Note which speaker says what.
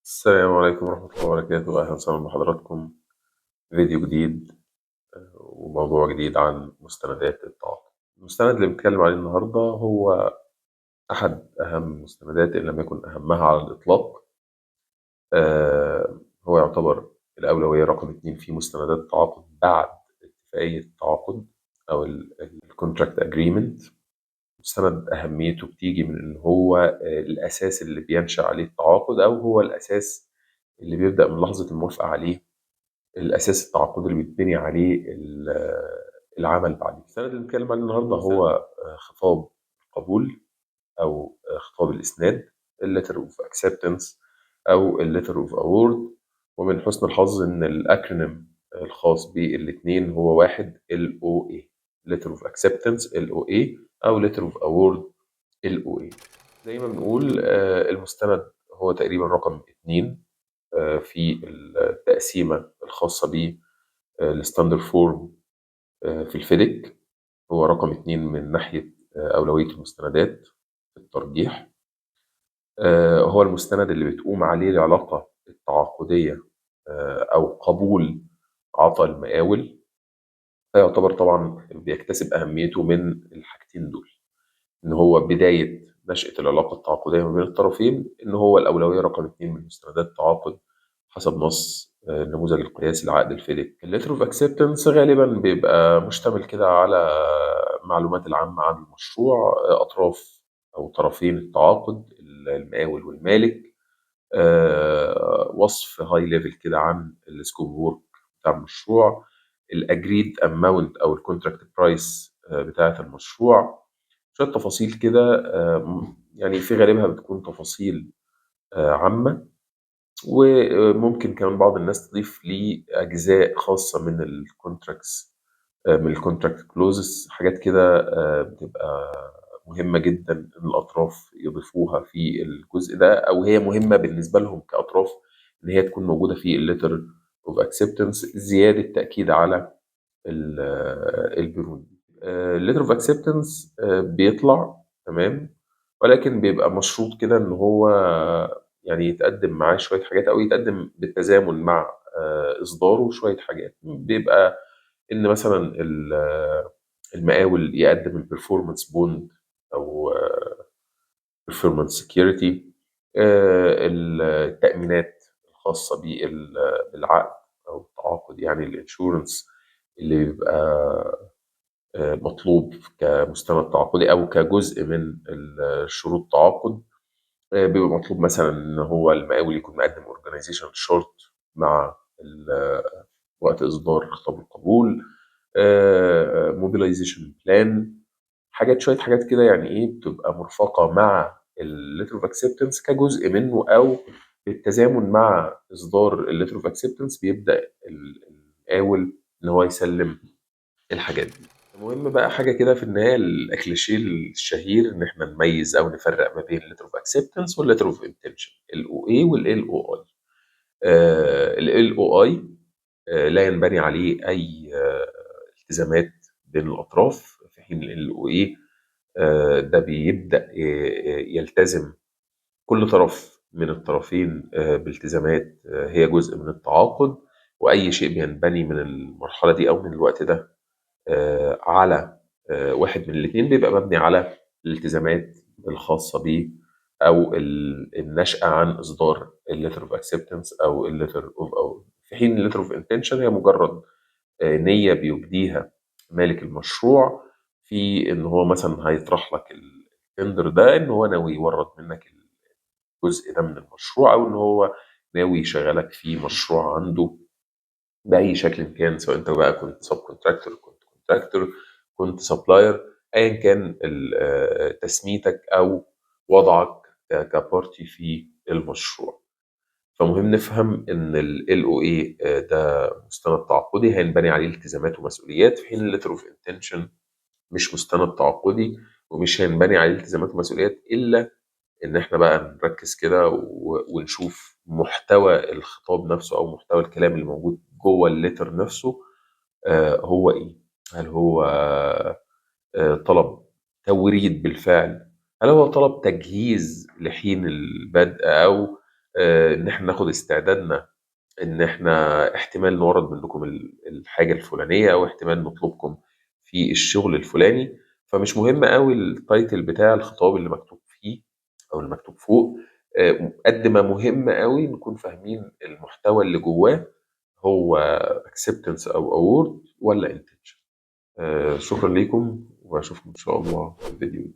Speaker 1: السلام عليكم ورحمة الله وبركاته، أهلا وسهلا بحضراتكم. فيديو جديد وموضوع جديد عن مستندات التعاطي. المستند اللي بنتكلم عليه النهاردة هو أحد أهم المستندات إن لم يكن أهمها على الإطلاق. هو يعتبر الأولوية رقم 2 في مستندات التعاقد بعد اتفاقية التعاقد أو الكونتراكت أجريمنت. مستند أهميته بتيجي من إن هو الأساس اللي بينشأ عليه التعاقد، أو هو الأساس اللي بيبدأ من لحظة الموافقة عليه، الأساس التعاقدي اللي بيتبني عليه العمل بعدين. السند اللي بنتكلم عليه النهارده هو خطاب القبول أو خطاب الإسناد، letter of acceptance أو letter of award. ومن حسن الحظ إن الأكرونيم الخاص بالاتنين هو واحد، LOA letter of acceptance LOA أو letter of award LOA. زي ما بنقول المستند هو تقريبا رقم 2 في التقسيمة الخاصة ب الستاندر فورم في الفيديك. هو رقم 2 من ناحية أولوية المستندات في الترجيح. هو المستند اللي بتقوم عليه العلاقة التعاقدية أو قبول عطاء المقاول. فيعتبر طبعا بيكتسب أهميته من الحاجتين دول، إن هو بداية نشأة العلاقة التعاقدية ما بين الطرفين، إن هو الأولوية رقم 2 من مستندات التعاقد حسب نص النموذج القياسي لعقد الفيديك. الليتر اوف اكسبتنس غالبا بيبقى مشتمل كده على معلومات العامة عن المشروع، أطراف أو طرفين التعاقد، المقاول والمالك، وصف هاي ليفل كده عن السكوب وورك بتاع المشروع، الاجريد اماونت او الكونتراكت برايس بتاعة المشروع، شوية تفاصيل كده. يعني في غالبها بتكون تفاصيل عامة، وممكن كمان بعض الناس تضيف لي أجزاء خاصة من الكونتراكتس، من الكونتراكت كلوزز، حاجات كده بتبقى مهمة جدا إن الأطراف يضيفوها في الجزء ده، أو هي مهمة بالنسبة لهم كأطراف إن هي تكون موجودة في الليتر اوف اكسبتنس، زيادة تأكيد على البنود. الليتر اوف اكسبتنس بيطلع تمام، ولكن بيبقى مشروط كده ان هو يعني يتقدم معاه شويه حاجات، او يتقدم بالتزامن مع اصداره شويه حاجات. بيبقى ان مثلا المقاول يقدم البرفورمانس بوند او performance security، التأمينات الخاصة بالعقد أو التعاقد، يعني الانشورنس اللي بيبقى مطلوب كمستند تعاقدي أو كجزء من شروط التعاقد. بيبقى مطلوب مثلا إن هو المقاول يكون مقدم organization short مع وقت إصدار خطاب القبول، mobilization plan، شوية حاجات كده، يعني إيه، بتبقى مرفقة مع الليتر اوف اكسبتنس كجزء منه، أو بالتزامن مع إصدار الليتر اوف اكسبتنس بيبدأ المقاول إن هو يسلم الحاجات دي. المهم بقى حاجة كده في النهاية، الكليشيه الشهير إن إحنا نميز أو نفرق ما بين الليتر اوف اكسبتنس والليتر اوف انتنشن، الاو اي والال او اي. ال او اي لا ينبني عليه أي التزامات بين الأطراف، في حين ال او اي ده بيبدأ يلتزم كل طرف من الطرفين بالتزامات هي جزء من التعاقد، وأي شيء بينبني من المرحلة دي أو من الوقت ده على واحد من الاثنين بيبقى مبني على الالتزامات الخاصة بيه، أو النشأة عن إصدار الليتر اوف اكسبتنس أو الليتر اوف، أو في حين الليتر اوف انتنشن هي مجرد نية بيبديها مالك المشروع في إن هو مثلا هيطرح لك التندر ده، إن هو ناوي يورد منك الجزء ده من المشروع، أو إن هو ناوي يشغلك في مشروع عنده بأي شكل كان، سواء أنت بقى كنت سب كونتراكتور، كنت كونتراكتور، كنت سبلاير، أيا كان تسميتك أو وضعك كبارتي في المشروع. فمهم نفهم ان ال LOA ده مستند تعاقدي هينبني عليه التزامات ومسؤوليات، في حين الليتر اوف انتنشن مش مستند تعاقدي ومش هينبني عليه التزامات ومسؤوليات، الا ان احنا بقى نركز كده ونشوف محتوى الخطاب نفسه او محتوى الكلام اللي موجود جوه الليتر نفسه هو ايه. هل هو طلب توريد بالفعل؟ هل هو طلب تجهيز لحين البدء، او إن إحنا ناخد استعدادنا إن إحنا احتمال نورد منكم الحاجة الفلانية، أو احتمال نطلبكم في الشغل الفلاني. فمش مهم قوي التايتل بتاع الخطاب اللي مكتوب فيه أو اللي مكتوب فوق، قد ما مهم قوي نكون فاهمين المحتوى اللي جواه هو acceptance أو award ولا intention. شكرا لكم، وأشوفكم إن شاء الله في الفيديو.